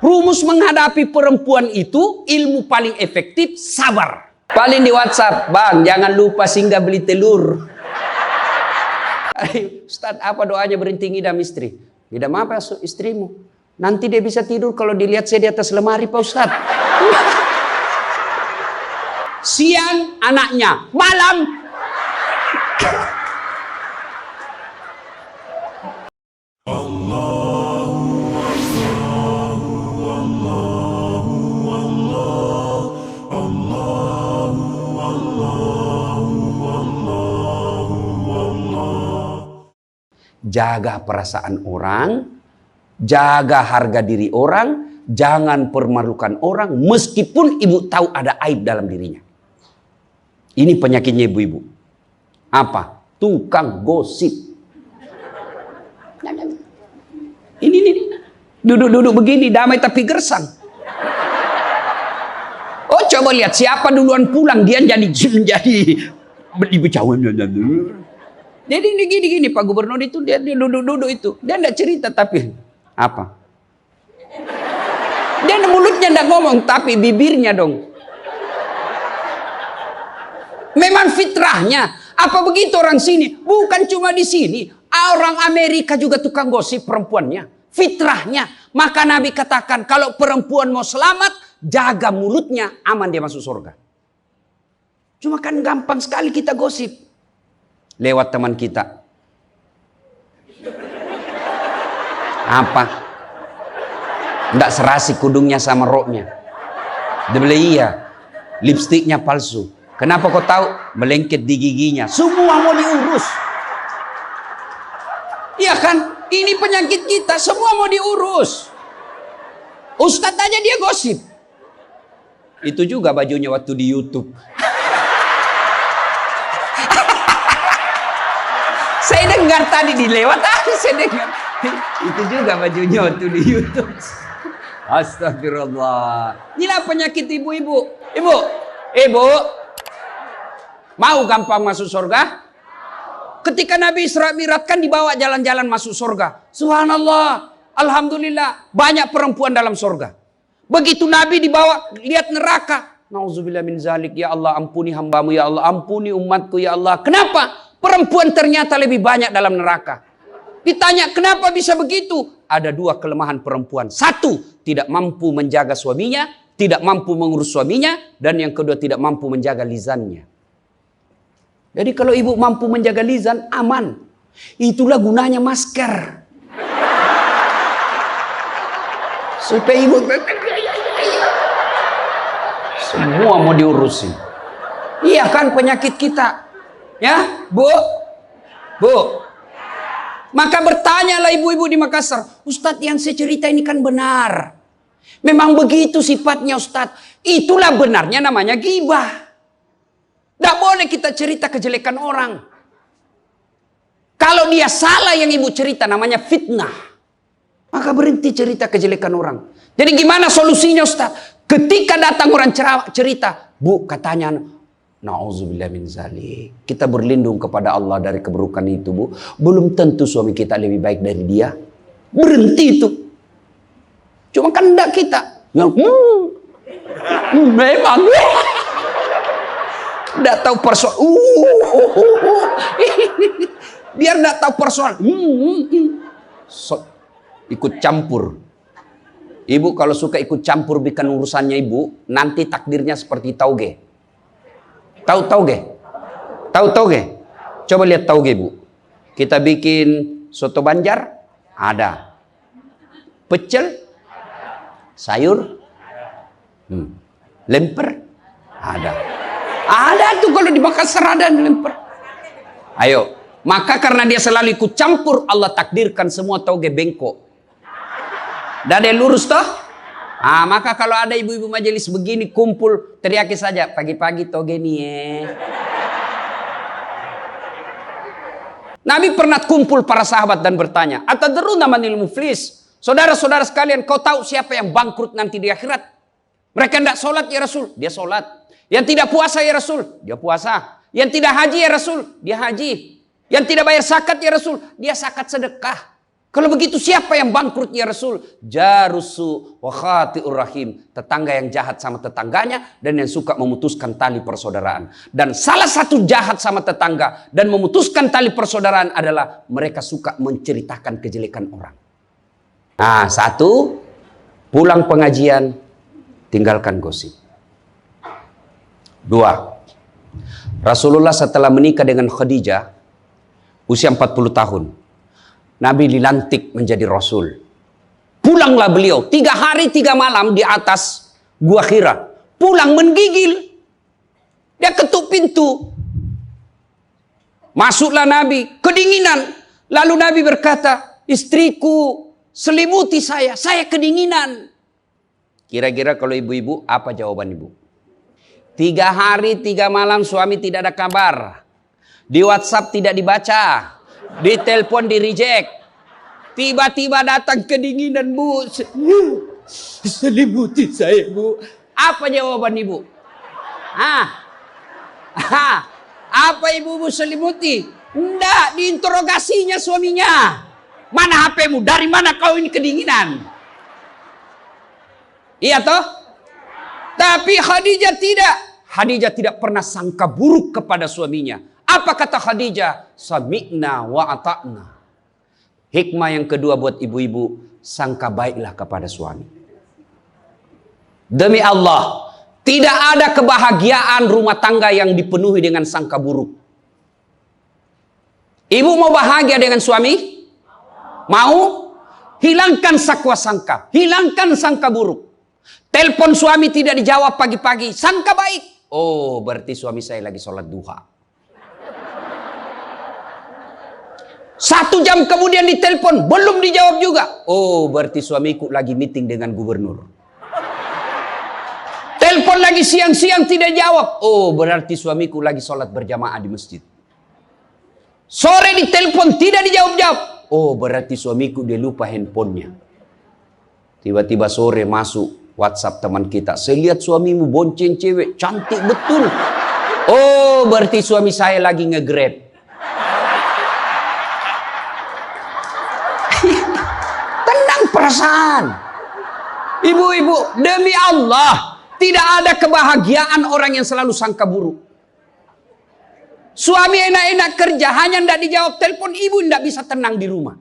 Rumus menghadapi perempuan itu, ilmu paling efektif, sabar. Paling di WhatsApp, bang jangan lupa singgah beli telur. Ustaz, apa doanya berhenti ngidam istri? Ngidam apa istrimu? Nanti dia bisa tidur kalau dilihat saya di atas lemari, Pak Ustaz. Siang anaknya, malam jaga perasaan orang, jaga harga diri orang, jangan permalukan orang meskipun ibu tahu ada aib dalam dirinya. Ini penyakitnya ibu-ibu. Apa? Tukang gosip. Ini. Duduk-duduk begini, damai tapi gersang. Oh, coba lihat siapa duluan pulang, dia jadi dibicauin. Jadi gini Pak Gubernur itu dia duduk-duduk itu. Dia enggak cerita tapi apa? Dia mulutnya enggak ngomong tapi bibirnya dong. Memang fitrahnya. Apa begitu orang sini? Bukan cuma di sini. Orang Amerika juga tukang gosip perempuannya. Fitrahnya. Maka Nabi katakan kalau perempuan mau selamat, jaga mulutnya, aman dia masuk surga. Cuma kan gampang sekali kita gosip. Lewat teman kita. Apa? Nggak serasi kudungnya sama roknya. Dia bilang iya. Lipstiknya palsu. Kenapa kau tahu? Melengket di giginya. Semua mau diurus. Iya kan? Ini penyakit kita. Semua mau diurus. Ustadz aja dia gosip. Itu juga bajunya waktu di YouTube. Saya dengar tadi dilewat saya dengar. Itu juga bajunya waktu di YouTube. Astagfirullah. Inilah penyakit ibu-ibu. Ibu. Mau gampang masuk surga? Ketika Nabi Isra Mi'raj kan dibawa jalan-jalan masuk surga. Subhanallah. Alhamdulillah. Banyak perempuan dalam surga. Begitu Nabi dibawa lihat neraka. Nauzubillah min zalik. Ya Allah ampuni hambamu. Ya Allah ampuni umatku. Ya Allah. Kenapa? Perempuan ternyata lebih banyak dalam neraka. Ditanya kenapa bisa begitu? Ada dua kelemahan perempuan. Satu, tidak mampu menjaga suaminya. Tidak mampu mengurus suaminya. Dan yang kedua, tidak mampu menjaga lisannya. Jadi kalau ibu mampu menjaga lisan, aman. Itulah gunanya masker. Supaya ibu semua mau diurusin. Iya kan penyakit kita. Ya, Bu. Maka bertanyalah ibu-ibu di Makassar. Ustadz yang saya cerita ini kan benar. Memang begitu sifatnya Ustadz. Itulah benarnya namanya ghibah. Tidak boleh kita cerita kejelekan orang. Kalau dia salah yang ibu cerita namanya fitnah. Maka berhenti cerita kejelekan orang. Jadi gimana solusinya Ustaz? Ketika datang orang cerita. Bu katanya. Na'udzubillah min zalik. Kita berlindung kepada Allah dari keburukan itu bu. Belum tentu suami kita lebih baik dari dia. Berhenti itu. Cuma kan enggak kita. Memang. Nggak tahu persoalan. Biar nggak tahu persoalan. Ikut campur. Ibu kalau suka ikut campur bikin urusannya ibu, nanti takdirnya seperti tauge. Tahu tauge? Tahu tauge? Coba lihat tauge bu. Kita bikin soto Banjar, ada. Pecel, sayur, lemper, ada. Ada tuh kalau di Makassar ada lemper. Ayo. Maka karena dia selalu ikut campur, Allah takdirkan semua tauge bengkok. Dah ada lurus toh? Maka kalau ada ibu-ibu majelis begini kumpul, teriaki saja pagi-pagi toge nih Nabi pernah kumpul para sahabat dan bertanya, "Atadruna manil muflis?" Saudara-saudara sekalian, kau tahu siapa yang bangkrut nanti di akhirat? Mereka tidak sholat ya Rasul, dia sholat. Yang tidak puasa ya Rasul, dia puasa. Yang tidak haji ya Rasul, dia haji. Yang tidak bayar zakat ya Rasul, dia zakat sedekah. Kalau begitu siapa yang bangkrut ya Rasul? Jarusu wa khati'ur rahim. Tetangga yang jahat sama tetangganya dan yang suka memutuskan tali persaudaraan. Dan salah satu jahat sama tetangga dan memutuskan tali persaudaraan adalah mereka suka menceritakan kejelekan orang. Nah, satu, pulang pengajian, tinggalkan gosip. Dua, Rasulullah setelah menikah dengan Khadijah, usia 40 tahun. Nabi dilantik menjadi Rasul. Pulanglah beliau 3 hari 3 malam di atas Gua Hira. Pulang menggigil. Dia ketuk pintu. Masuklah Nabi, kedinginan. Lalu Nabi berkata, istriku selimuti saya kedinginan. Kira-kira kalau ibu-ibu, apa jawaban ibu? 3 hari 3 malam suami tidak ada kabar. Di WhatsApp tidak dibaca. Di telepon di reject. Tiba-tiba datang kedinginan, Bu. Selimuti saya, Bu. Apa jawaban ibu? Apa ibu selimuti? Enggak, diinterogasinya suaminya. Mana HP-mu? Dari mana kau ini kedinginan? Iya toh? Tapi Khadijah tidak. Khadijah tidak pernah sangka buruk kepada suaminya. Apa kata Khadijah? Sami'na wa ata'na. Hikmah yang kedua buat ibu-ibu, sangka baiklah kepada suami. Demi Allah, tidak ada kebahagiaan rumah tangga yang dipenuhi dengan sangka buruk. Ibu mau bahagia dengan suami? Mau? Hilangkan sakwa sangka, hilangkan sangka buruk. Telepon suami tidak dijawab pagi-pagi, sangka baik. Oh, berarti suami saya lagi sholat duha. 1 jam kemudian ditelepon, belum dijawab juga. Oh, berarti suamiku lagi meeting dengan gubernur. Telepon lagi siang-siang tidak jawab. Oh, berarti suamiku lagi sholat berjamaah di masjid. Sore ditelepon tidak dijawab-jawab. Oh, berarti suamiku dia lupa handphonenya. Tiba-tiba sore masuk WhatsApp teman kita. Saya lihat suamimu bonceng cewek, cantik betul. Oh, berarti suami saya lagi nge-grab. Tenang perasaan. Ibu-ibu, demi Allah, tidak ada kebahagiaan orang yang selalu sangka buruk. Suami enak-enak kerja, hanya tidak dijawab telepon, ibu tidak bisa tenang di rumah.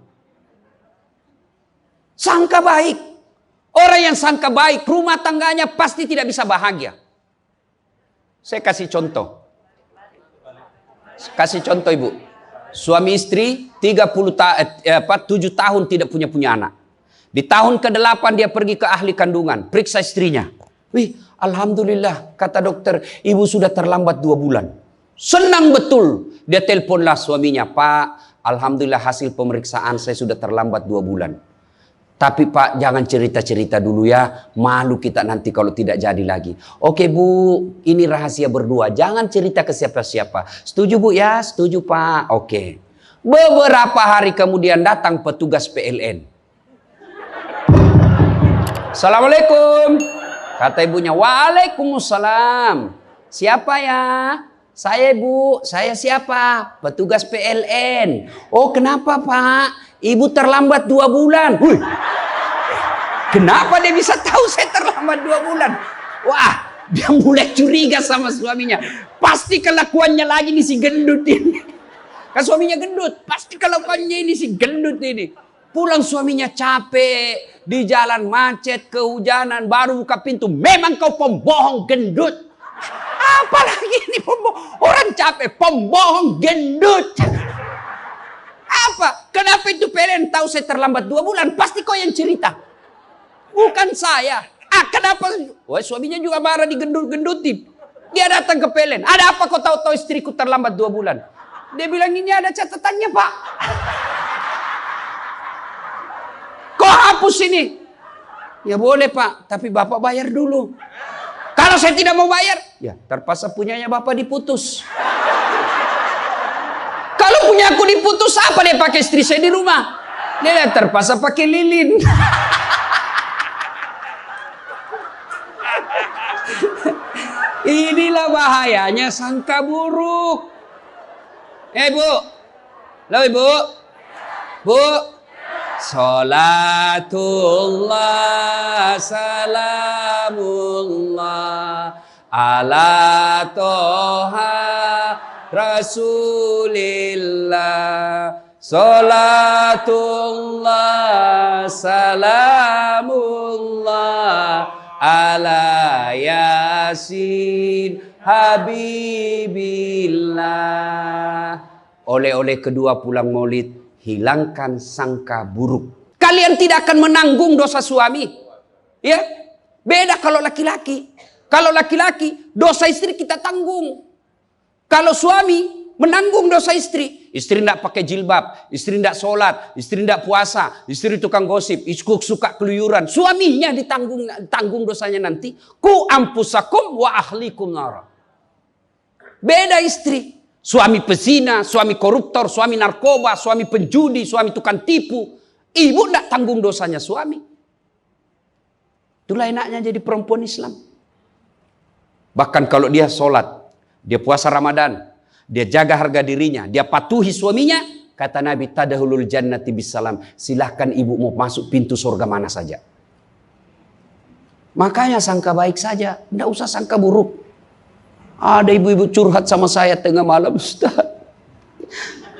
Sangka baik. Orang yang sangka baik, rumah tangganya pasti tidak bisa bahagia. Saya kasih contoh. Kasih contoh ibu. Suami istri 7 tahun tidak punya anak. Di tahun ke-8 dia pergi ke ahli kandungan, periksa istrinya. Wih, alhamdulillah, kata dokter, ibu sudah terlambat 2 bulan. Senang betul. Dia teleponlah suaminya, Pak, alhamdulillah hasil pemeriksaan saya sudah terlambat 2 bulan. Tapi Pak, jangan cerita-cerita dulu ya. Malu kita nanti kalau tidak jadi lagi. Oke Bu, ini rahasia berdua. Jangan cerita ke siapa-siapa. Setuju Bu ya? Setuju Pak. Oke. Beberapa hari kemudian datang petugas PLN. Assalamualaikum. Kata ibunya, Waalaikumsalam. Siapa ya? Saya Bu. Saya siapa? Petugas PLN. Oh kenapa Pak? Ibu terlambat 2 bulan. Kenapa dia bisa tahu saya terlambat 2 bulan? Wah, dia mulai curiga sama suaminya. Pasti kelakuannya lagi nih si gendut ini. Kan suaminya gendut. Pasti kelakuannya ini si gendut ini. Pulang suaminya capek. Di jalan macet, kehujanan. Baru buka pintu. Memang kau pembohong gendut. Apalagi ini pembohong. Orang capek. Pembohong gendut. Apa? Kenapa itu PLN tahu saya terlambat 2 bulan? Pasti kau yang cerita. Bukan saya. Kenapa? Wah, suaminya juga marah digendut-gendutin. Dia datang ke PLN. Ada apa kau tahu-tahu istriku terlambat 2 bulan? Dia bilang ini ada catatannya Pak. Kau hapus ini. Ya boleh Pak, tapi Bapak bayar dulu. Kalau saya tidak mau bayar, ya terpaksa punyanya Bapak diputus. Kalau punya aku diputus, apa dia pakai istri saya di rumah? Dia terpaksa pakai lilin. Inilah bahayanya sangka buruk. Bu. Halo Ibu. Bu. Salatullah salamullah ala toha Rasulillah. Salatullah salamullah ala Yasin Habibillah. Oleh-oleh kedua pulang maulid, hilangkan sangka buruk. Kalian tidak akan menanggung dosa suami. Ya, beda kalau laki-laki. Kalau laki-laki, dosa istri kita tanggung. Kalau suami menanggung dosa istri. Istri tidak pakai jilbab, istri tidak sholat, istri tidak puasa, istri tukang gosip, istri suka keluyuran. Suaminya ditanggung dosanya nanti. Ku ampusakum wa ahlikum nar. Beda istri. Suami pezina, suami koruptor, suami narkoba, suami penjudi, suami tukang tipu. Ibu tidak tanggung dosanya suami. Itulah enaknya jadi perempuan Islam. Bahkan kalau dia sholat, dia puasa Ramadan, dia jaga harga dirinya, dia patuhi suaminya, kata Nabi, tadahulul jannati bisalam. Silahkan ibu mau masuk pintu surga mana saja. Makanya sangka baik saja, tidak usah sangka buruk. Ada ibu-ibu curhat sama saya tengah malam, Ustaz.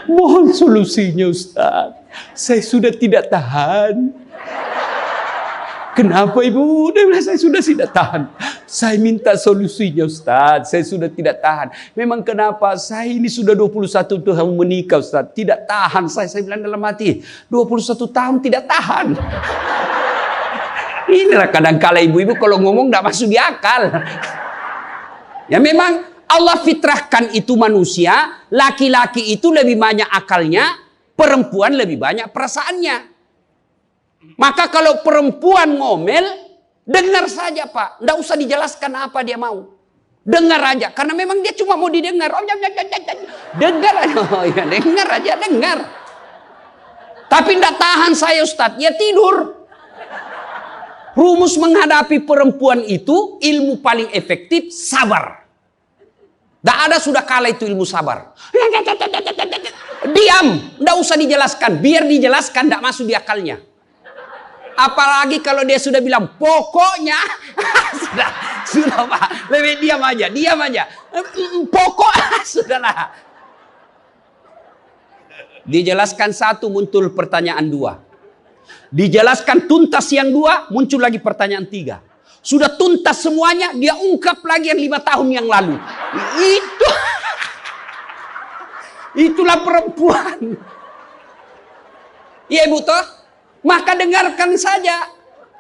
Mohon solusinya Ustaz. Saya sudah tidak tahan. Kenapa ibu? Dia bilang saya sudah tidak tahan. Saya minta solusinya Ustaz. Saya sudah tidak tahan. Memang kenapa? Saya ini sudah 21 tahun menikah Ustaz. Tidak tahan. Saya bilang dalam hati. 21 tahun tidak tahan. Inilah kadang-kala ibu-ibu kalau ngomong tidak masuk di akal. Ya memang Allah fitrahkan itu manusia. Laki-laki itu lebih banyak akalnya. Perempuan lebih banyak perasaannya. Maka kalau perempuan ngomel, dengar saja Pak. Tidak usah dijelaskan apa dia mau. Dengar aja. Karena memang dia cuma mau didengar. Dengar aja. Oh, ya, dengar aja, dengar. Tapi tidak tahan saya Ustadz. Ya tidur. Rumus menghadapi perempuan itu, ilmu paling efektif, sabar. Tidak ada sudah kalah itu ilmu sabar. Diam. Tidak usah dijelaskan. Biar dijelaskan tidak masuk di akalnya. Apalagi kalau dia sudah bilang pokoknya sudah Pak, lebih diam aja. Pokok sudahlah. Dijelaskan satu, muncul pertanyaan dua. Dijelaskan tuntas yang dua, muncul lagi pertanyaan tiga. Sudah tuntas semuanya, dia ungkap lagi yang 5 tahun yang lalu. Itulah perempuan. Iya Ibu toh? Maka dengarkan saja.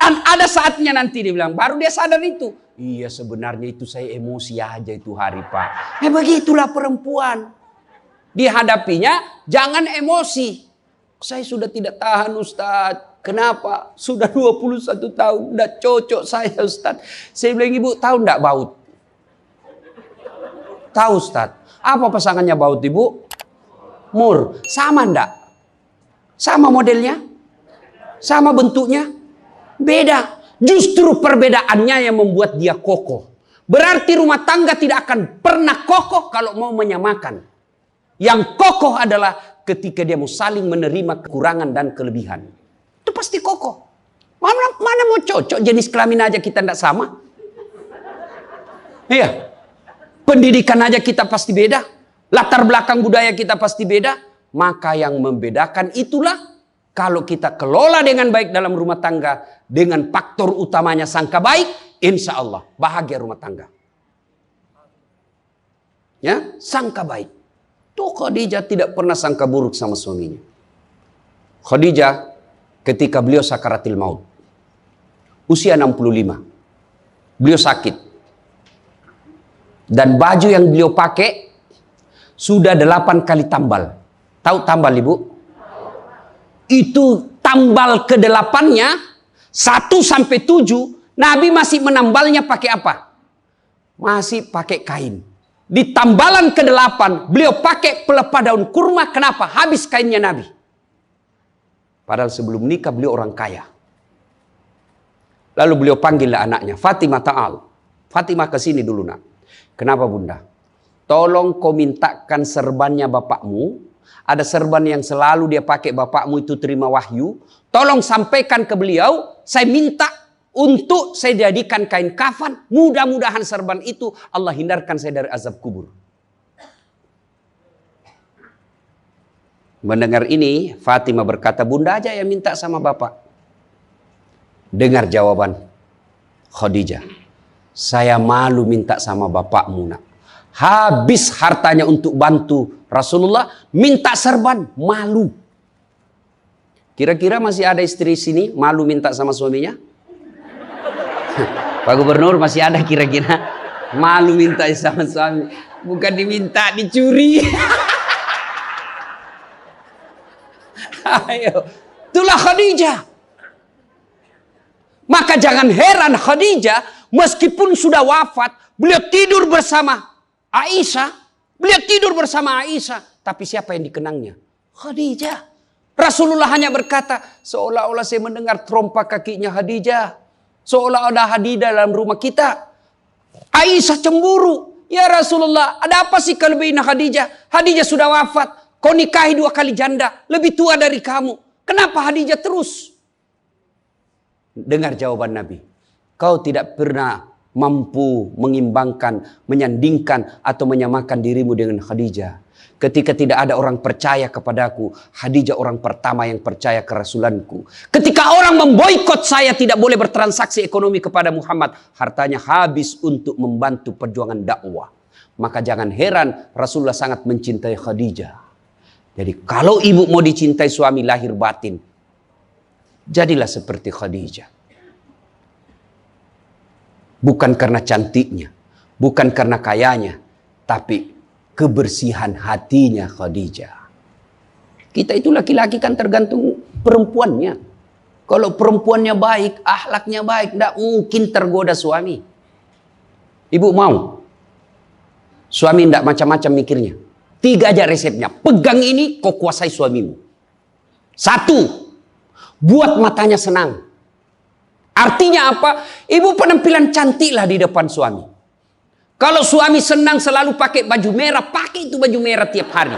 Ada saatnya nanti dia bilang, baru dia sadar itu. Iya sebenarnya itu saya emosi aja itu hari Pak. Begitulah perempuan. Dihadapinya jangan emosi. Saya sudah tidak tahan Ustaz. Kenapa? Sudah 21 tahun. Udah cocok saya Ustaz. Saya bilang ibu tahu enggak baut? Tahu Ustaz. Apa pasangannya baut ibu? Mur. Sama enggak? Sama modelnya? Sama bentuknya? Beda. Justru perbedaannya yang membuat dia kokoh. Berarti rumah tangga tidak akan pernah kokoh kalau mau menyamakan. Yang kokoh adalah ketika dia mau saling menerima kekurangan dan kelebihan. Itu pasti kokoh. Mana mau cocok jenis kelamin aja kita tidak sama. Iya. Pendidikan aja kita pasti beda. Latar belakang budaya kita pasti beda. Maka yang membedakan itulah kalau kita kelola dengan baik dalam rumah tangga, dengan faktor utamanya sangka baik, insya Allah bahagia rumah tangga. Ya, sangka baik. Tuh Khadijah tidak pernah sangka buruk sama suaminya. Khadijah ketika beliau sakaratil maut, usia 65, beliau sakit. Dan baju yang beliau pakai sudah 8 kali tambal. Tahu tambal ibu? Itu tambal ke-8-nya 1 sampai 7, Nabi masih menambalnya pakai apa? Masih pakai kain. Di tambalan ke-8 beliau pakai pelepah daun kurma. Kenapa? Habis kainnya Nabi. Padahal sebelum nikah beliau orang kaya. Lalu beliau panggillah anaknya, Fatimah ta'al. Fatimah ke sini dulu nak. Kenapa bunda? Tolong kau mintakan serbannya bapakmu Ada serban yang selalu dia pakai, bapakmu itu terima wahyu. Tolong sampaikan ke beliau, saya minta untuk saya jadikan kain kafan. Mudah-mudahan serban itu Allah hindarkan saya dari azab kubur. Mendengar ini, Fatimah berkata, bunda aja yang minta sama bapak. Dengar jawaban Khadijah. Saya malu minta sama bapakmu, nak. Habis hartanya untuk bantu Rasulullah, minta serban, malu. Kira-kira masih ada istri sini malu minta sama suaminya? Pak Gubernur, masih ada kira-kira malu minta sama suami? Bukan diminta, dicuri. Ayo, itulah Khadijah. Maka jangan heran Khadijah meskipun sudah wafat, beliau tidur bersama Aisyah. Beliau tidur bersama Aisyah. Tapi siapa yang dikenangnya? Khadijah. Rasulullah hanya berkata, seolah-olah saya mendengar trompa kakinya Khadijah. Seolah ada Khadijah dalam rumah kita. Aisyah cemburu. Ya Rasulullah, ada apa sih kelebihan Khadijah? Khadijah sudah wafat. Kau nikahi 2 kali janda, lebih tua dari kamu. Kenapa Khadijah terus? Dengar jawaban Nabi. Kau tidak pernah mampu mengimbangkan, menyandingkan atau menyamakan dirimu dengan Khadijah. Ketika tidak ada orang percaya kepadaku, Khadijah orang pertama yang percaya ke Rasulanku. Ketika orang memboikot saya tidak boleh bertransaksi ekonomi kepada Muhammad, hartanya habis untuk membantu perjuangan dakwah. Maka jangan heran Rasulullah sangat mencintai Khadijah. Jadi kalau ibu mau dicintai suami lahir batin, jadilah seperti Khadijah. Bukan karena cantiknya, bukan karena kayanya, tapi kebersihan hatinya Khadijah. Kita itu laki-laki kan tergantung perempuannya. Kalau perempuannya baik, akhlaknya baik, tidak mungkin tergoda suami. Ibu mau suami tidak macam-macam mikirnya. 3 aja resepnya. Pegang ini, kau kuasai suamimu. 1, buat matanya senang. Artinya apa? Ibu penampilan cantiklah di depan suami. Kalau suami senang selalu pakai baju merah, pakai itu baju merah tiap hari.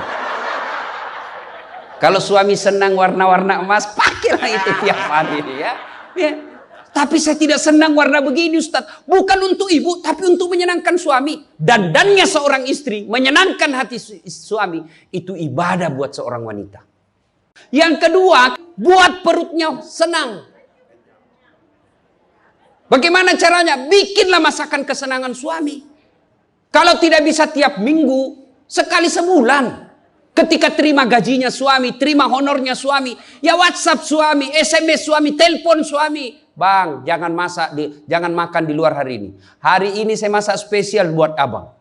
Kalau suami senang warna-warna emas, pakailah itu tiap hari. Ya. Tapi saya tidak senang warna begini, Ustaz. Bukan untuk ibu, tapi untuk menyenangkan suami. Dandannya seorang istri, menyenangkan hati suami, itu ibadah buat seorang wanita. Yang kedua, buat perutnya senang. Bagaimana caranya? Bikinlah masakan kesenangan suami. Kalau tidak bisa tiap minggu, sekali sebulan. Ketika terima gajinya suami, terima honornya suami, ya WhatsApp suami, SMS suami, telepon suami. Bang, jangan makan di luar hari ini. Hari ini saya masak spesial buat abang.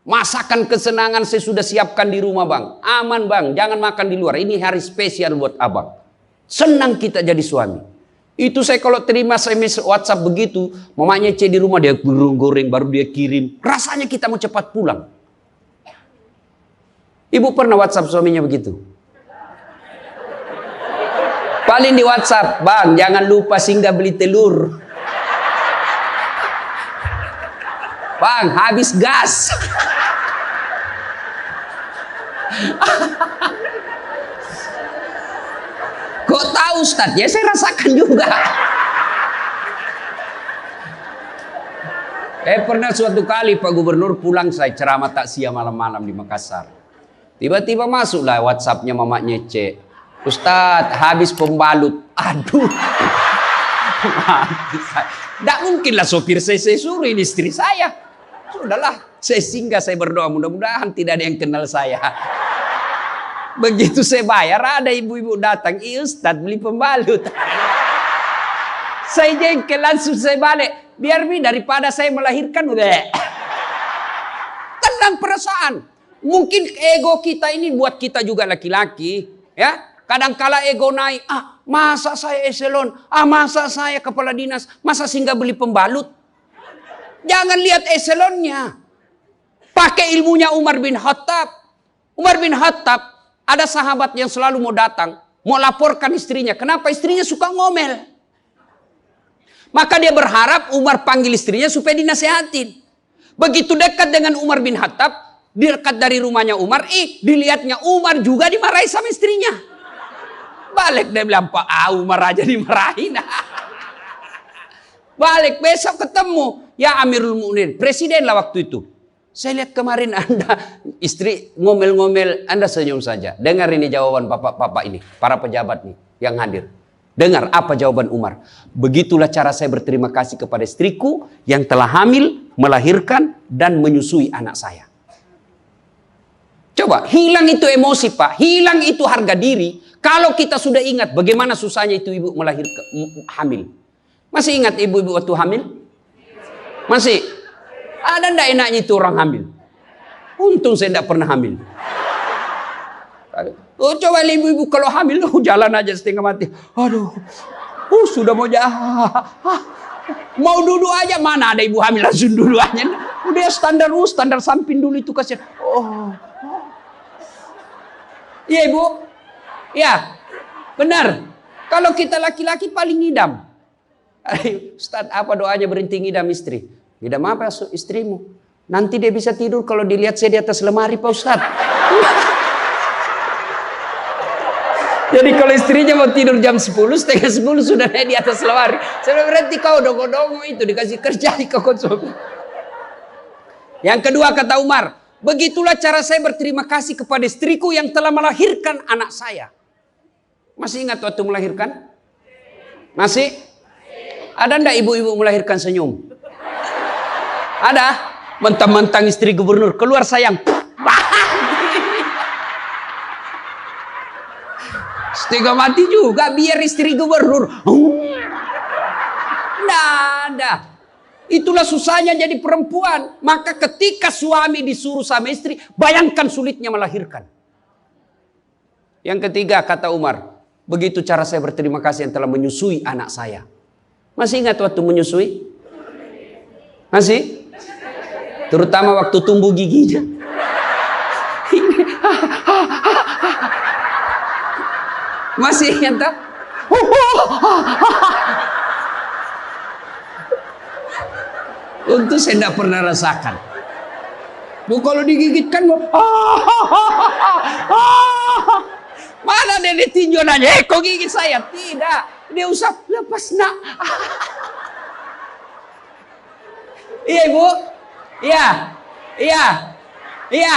Masakan kesenangan saya sudah siapkan di rumah bang. Aman bang, jangan makan di luar. Ini hari spesial buat abang. Senang kita jadi suami. Itu saya kalau terima SMS WhatsApp begitu, mamanya di rumah dia goreng baru dia kirim. Rasanya kita mau cepat pulang. Ibu pernah WhatsApp suaminya begitu? Paling di WhatsApp, bang jangan lupa singgah beli telur. Bang habis gas. Kok tahu Ustaz? Ya saya rasakan juga. Pernah suatu kali Pak Gubernur pulang, saya ceramah takziah malam-malam di Makassar. Tiba-tiba masuklah WhatsAppnya mamanya Cek. Ustaz, habis pembalut. Aduh. Tidak mungkinlah sopir saya suruh, ini istri saya. Sudahlah, saya singgah, saya berdoa. Mudah-mudahan tidak ada yang kenal saya. Begitu saya bayar, ada ibu-ibu datang. Ustaz, beli pembalut. Saya jengkel, langsung saya balik. Biar daripada saya melahirkan. Tenang perasaan. Mungkin ego kita ini buat kita juga laki-laki. Ya. Kadangkala ego naik, masa saya eselon, masa saya kepala dinas, masa singgah beli pembalut. Jangan lihat eselonnya. Pakai ilmunya Umar bin Khattab. Umar bin Khattab, ada sahabat yang selalu mau datang, mau laporkan istrinya. Kenapa istrinya suka ngomel? Maka dia berharap Umar panggil istrinya supaya dinasehatin. Begitu dekat dengan Umar bin Khattab, dekat dari rumahnya Umar, dilihatnya Umar juga dimarahi sama istrinya. Balik dia bilang, Pak Umar aja dimarahin. Balik besok ketemu, ya Amirul Mukminin, presiden lah waktu itu. Saya lihat kemarin Anda istri ngomel-ngomel, Anda senyum saja. Dengar ini jawaban bapak-bapak ini, para pejabat nih yang hadir. Dengar apa jawaban Umar. Begitulah cara saya berterima kasih kepada istriku yang telah hamil, melahirkan dan menyusui anak saya. Coba, hilang itu emosi Pak, hilang itu harga diri. Kalau kita sudah ingat bagaimana susahnya itu ibu melahirkan, hamil. Masih ingat ibu-ibu waktu hamil? Masih? Ada ndak enaknya itu orang hamil? Untung saya tidak pernah hamil. Oh, coba ibu-ibu kalau hamil, jalan aja setengah mati. Aduh, sudah mau mau duduk aja, mana ada ibu hamil langsung duduk aja. Udah standar samping dulu itu kasihan. Iya ibu, ya benar. Kalau kita laki-laki paling ngidam. Ustaz, apa doanya berhenti ngidam istri? Ngidam apa istrimu? Nanti dia bisa tidur kalau dilihat saya di atas lemari Pak Ustaz. Jadi kalau istrinya mau tidur jam 10, setengah 10 sudah di atas lemari. Saya berarti kau dongo-dongo itu dikasih kerja di konsumsi. Yang kedua kata Umar, begitulah cara saya berterima kasih kepada istriku yang telah melahirkan anak saya. Masih ingat waktu melahirkan? Masih? Ada ndak ibu-ibu melahirkan senyum? Ada? Mentang-mentang istri gubernur keluar sayang. Setengah mati juga biar istri gubernur. Nggak ada. Itulah susahnya jadi perempuan. Maka ketika suami disuruh sama istri, bayangkan sulitnya melahirkan. Yang ketiga kata Umar, begitu cara saya berterima kasih yang telah menyusui anak saya. Masih ingat waktu menyusui? Masih? Terutama waktu tumbuh giginya. Masih ingat tak? Untuk saya tidak pernah rasakan. Bu kalau digigitkan, mana dia ditinjau nanya, kok gigit saya? Tidak. Dia usah lepas nak. Iya ibu, iya.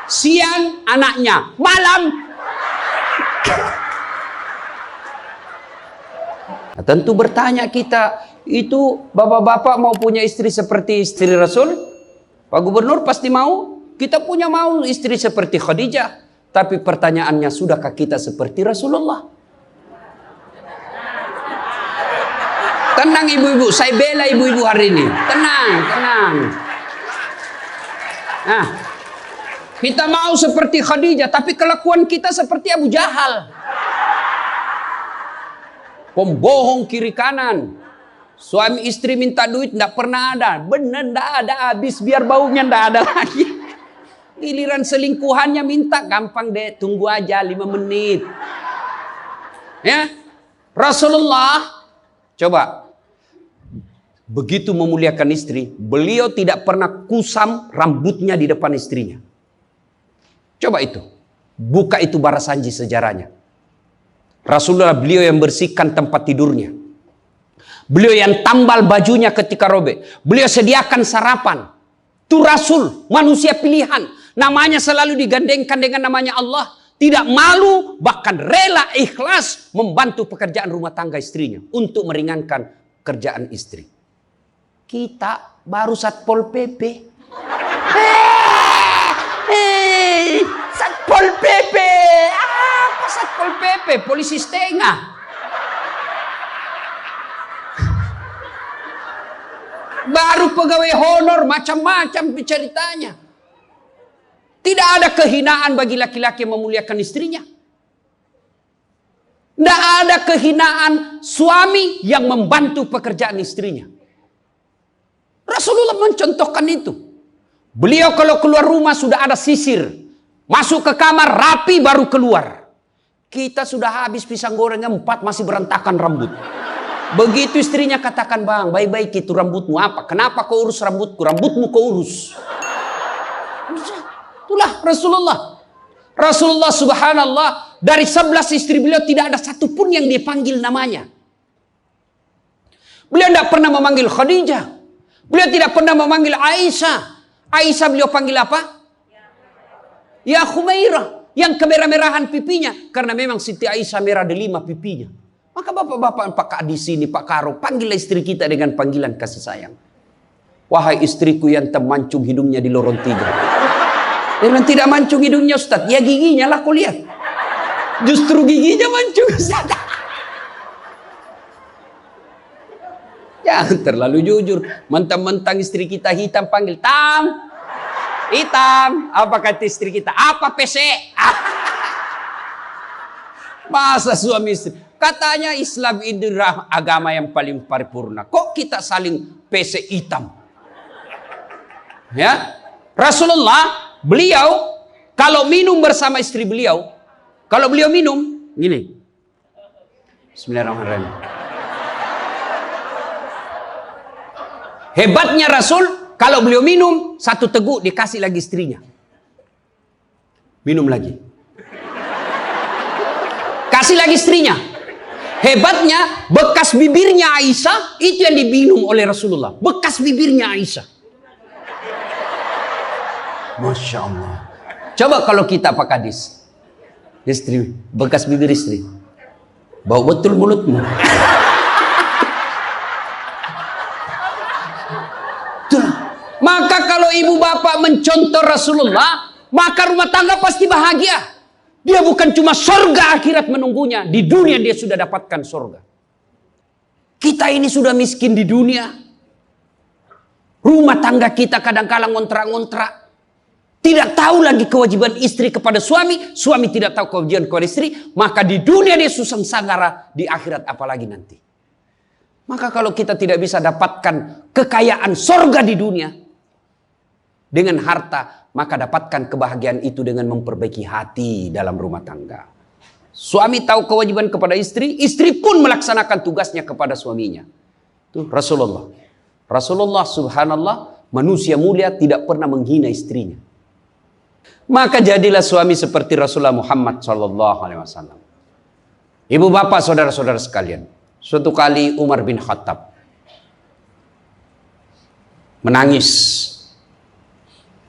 Siang anaknya, malam. Nah, tentu bertanya kita, itu bapak-bapak mau punya istri seperti istri Rasul? Pak Gubernur pasti mau. Kita punya mau istri seperti Khadijah. Tapi pertanyaannya, sudahkah kita seperti Rasulullah? Tenang ibu-ibu, saya bela ibu-ibu hari ini. Tenang. Nah, kita mau seperti Khadijah, tapi kelakuan kita seperti Abu Jahal. Pembohong kiri kanan. Suami istri minta duit tidak pernah ada. Benar tidak ada, habis biar baunya tidak ada lagi. Giliran selingkuhannya minta, gampang deh, tunggu aja 5 menit. Ya, Rasulullah coba begitu memuliakan istri, beliau tidak pernah kusam rambutnya di depan istrinya. Coba itu, buka itu Barasanji sejarahnya. Rasulullah beliau yang bersihkan tempat tidurnya. Beliau yang tambal bajunya ketika robek. Beliau sediakan sarapan. Itu Rasul, manusia pilihan. Namanya selalu digandengkan dengan namanya Allah. Tidak malu, bahkan rela ikhlas membantu pekerjaan rumah tangga istrinya. Untuk meringankan kerjaan istri. Kita baru Satpol PP. Satpol PP. Apa Satpol PP? Polisi setengah. Baru pegawai honor, macam-macam ceritanya. Tidak ada kehinaan bagi laki-laki yang memuliakan istrinya. Tidak ada kehinaan suami yang membantu pekerjaan istrinya. Rasulullah mencontohkan itu. Beliau kalau keluar rumah sudah ada sisir. Masuk ke kamar rapi baru keluar. Kita sudah habis pisang gorengnya 4 masih berantakan rambut. Begitu istrinya katakan, bang, baik-baik itu rambutmu apa? Kenapa kau urus rambutku? Rambutmu kau urus. Itulah Rasulullah. Rasulullah subhanallah, dari 11 istri beliau tidak ada satupun yang dia panggil namanya. Beliau tidak pernah memanggil Khadijah. Beliau tidak pernah memanggil Aisyah. Aisyah beliau panggil apa? Ya Khumairah. Yang kemerah-merahan pipinya. Karena memang Siti Aisyah merah delima pipinya. Maka bapak-bapak Pak di sini, Pak Karo, panggillah istri kita dengan panggilan kasih sayang. Wahai istriku yang termancung hidungnya di lorong 3. Dia bilang, tidak mancung hidungnya Ustaz. Ya giginya lah kau lihat. Justru giginya mancung Ustaz. Jangan terlalu jujur. Mentang-mentang istri kita hitam panggil Tam. Hitam. Apa kata istri kita? Apa PC? Masa suami istri? Katanya Islam itu agama yang paling paripurna. Kok kita saling PC hitam? Ya, Rasulullah beliau kalau minum bersama istri beliau, kalau beliau minum gini. Bismillahirrahmanirrahim. Hebatnya Rasul, kalau beliau minum satu teguk dikasih lagi istrinya. Minum lagi. Kasih lagi istrinya. Hebatnya bekas bibirnya Aisyah itu yang diminum oleh Rasulullah. Bekas bibirnya Aisyah. Masya Allah. Coba kalau kita Pak Kadis, istri, bekas bibir istri, bau betul mulutmu. Maka kalau ibu bapak mencontoh Rasulullah, maka rumah tangga pasti bahagia. Dia bukan cuma surga akhirat menunggunya, di dunia dia sudah dapatkan surga. Kita ini sudah miskin di dunia. Rumah tangga kita kadang-kala ngontrak-ngontrak. Tidak tahu lagi kewajiban istri kepada suami, suami tidak tahu kewajiban kepada istri, maka di dunia dia susah sanggara, di akhirat apalagi nanti. Maka kalau kita tidak bisa dapatkan kekayaan sorga di dunia dengan harta, maka dapatkan kebahagiaan itu dengan memperbaiki hati dalam rumah tangga. Suami tahu kewajiban kepada istri, istri pun melaksanakan tugasnya kepada suaminya. Itu Rasulullah. Rasulullah subhanallah, manusia mulia tidak pernah menghina istrinya. Maka jadilah suami seperti Rasulullah Muhammad SAW. Ibu bapak saudara-saudara sekalian, suatu kali Umar bin Khattab menangis.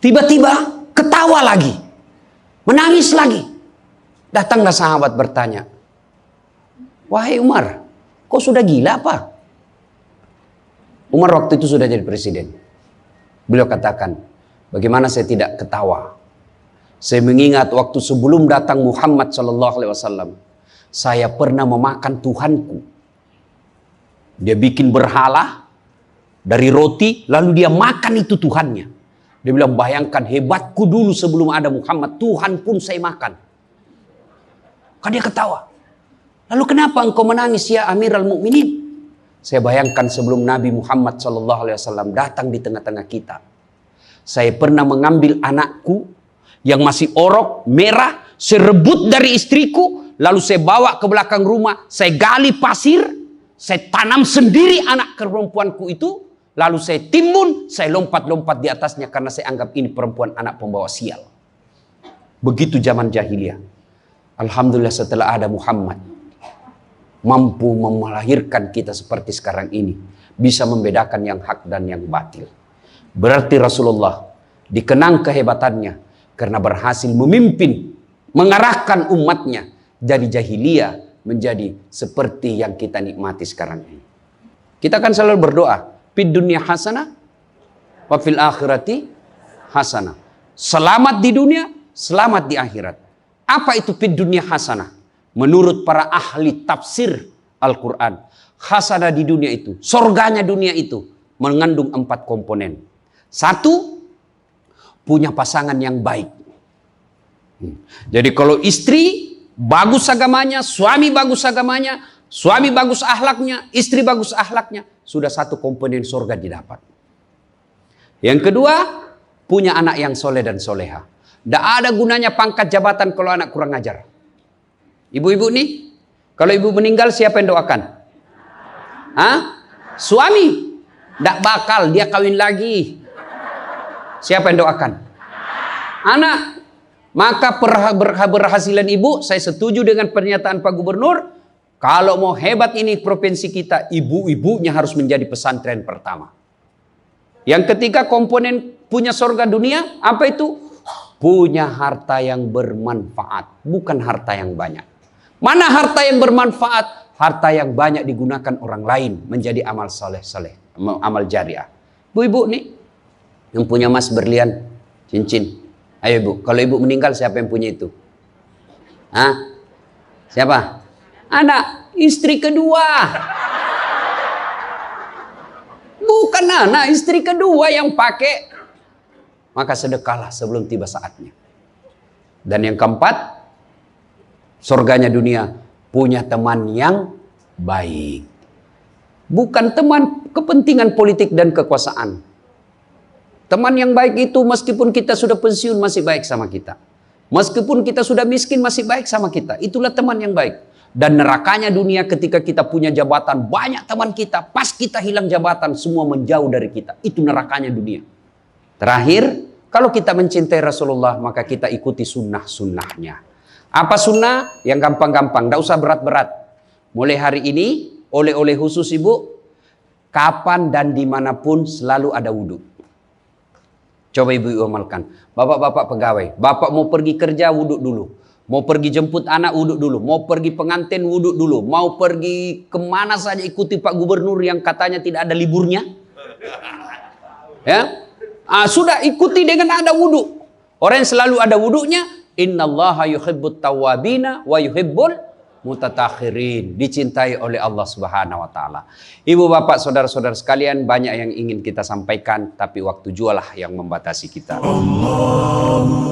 Tiba-tiba ketawa lagi, menangis lagi. Datanglah sahabat bertanya, wahai Umar, kau sudah gila apa? Umar waktu itu sudah jadi presiden. Beliau katakan, bagaimana saya tidak ketawa? Saya mengingat waktu sebelum datang Muhammad SAW, saya pernah memakan Tuhanku. Dia bikin berhala dari roti, lalu dia makan itu Tuhannya. Dia bilang, bayangkan hebatku dulu sebelum ada Muhammad, Tuhan pun saya makan. Kan dia ketawa. Lalu kenapa engkau menangis ya Amirul Mukminin? Saya bayangkan sebelum Nabi Muhammad SAW datang di tengah-tengah kita. Saya pernah mengambil anakku yang masih orok, merah, saya rebut dari istriku, lalu saya bawa ke belakang rumah, saya gali pasir, saya tanam sendiri anak perempuanku itu, lalu saya timbun, saya lompat-lompat di atasnya karena saya anggap ini perempuan anak pembawa sial. Begitu zaman jahiliyah. Alhamdulillah setelah ada Muhammad, mampu melahirkan kita seperti sekarang ini, bisa membedakan yang hak dan yang batil. Berarti Rasulullah dikenang kehebatannya karena berhasil memimpin, mengarahkan umatnya dari jahiliyah menjadi seperti yang kita nikmati sekarang ini. Kita kan selalu berdoa, fid dunya hasanah wa fil akhirati hasanah. Selamat di dunia, selamat di akhirat. Apa itu fid dunya hasanah? Menurut para ahli tafsir Al-Quran, hasanah di dunia itu, surganya dunia itu mengandung 4 komponen. 1, punya pasangan yang baik. Jadi kalau istri bagus agamanya, suami bagus agamanya, suami bagus akhlaknya, istri bagus akhlaknya, sudah 1 komponen surga didapat. Yang kedua, punya anak yang soleh dan soleha. Tidak ada gunanya pangkat jabatan kalau anak kurang ajar. Ibu-ibu nih, kalau ibu meninggal siapa yang doakan? Hah? Suami. Tidak bakal, dia kawin lagi. Siapa yang doakan? anak. Maka berhasilan ibu, saya setuju dengan pernyataan Pak Gubernur. Kalau mau hebat ini provinsi kita, ibu-ibunya harus menjadi pesantren pertama. Yang ketiga komponen punya surga dunia, apa itu? Punya harta yang bermanfaat, bukan harta yang banyak. Mana harta yang bermanfaat? Harta yang banyak digunakan orang lain menjadi amal soleh-soleh, amal jariah. Bu-ibu nih, yang punya emas berlian, cincin. Ayo ibu, kalau ibu meninggal siapa yang punya itu? Hah? Siapa? Anak, istri kedua. Bukan anak, istri kedua yang pakai. Maka sedekahlah sebelum tiba saatnya. Dan yang keempat, surganya dunia, punya teman yang baik. Bukan teman kepentingan politik dan kekuasaan. Teman yang baik itu meskipun kita sudah pensiun masih baik sama kita. Meskipun kita sudah miskin masih baik sama kita. Itulah teman yang baik. Dan nerakanya dunia ketika kita punya jabatan, banyak teman kita, pas kita hilang jabatan, semua menjauh dari kita. Itu nerakanya dunia. Terakhir, kalau kita mencintai Rasulullah, maka kita ikuti sunnah-sunnahnya. Apa sunnah? Yang gampang-gampang, tidak usah berat-berat. Mulai hari ini, oleh-oleh khusus ibu, kapan dan dimanapun selalu ada wudhu. Coba ibu amalkan. Bapak-bapak pegawai, bapak mau pergi kerja wudhu dulu. Mau pergi jemput anak wudhu dulu. Mau pergi pengantin wudhu dulu. Mau pergi kemana saja ikuti Pak Gubernur yang katanya tidak ada liburnya. Ya, sudah ikuti dengan ada wudhu. Orang yang selalu ada wudhunya, innallaha yuhibbut tawwabina wa yuhibbul mutattakhirin, dicintai oleh Allah Subhanahu wa taala. Ibu bapak saudara-saudara sekalian, banyak yang ingin kita sampaikan tapi waktu jualah yang membatasi kita. Allahu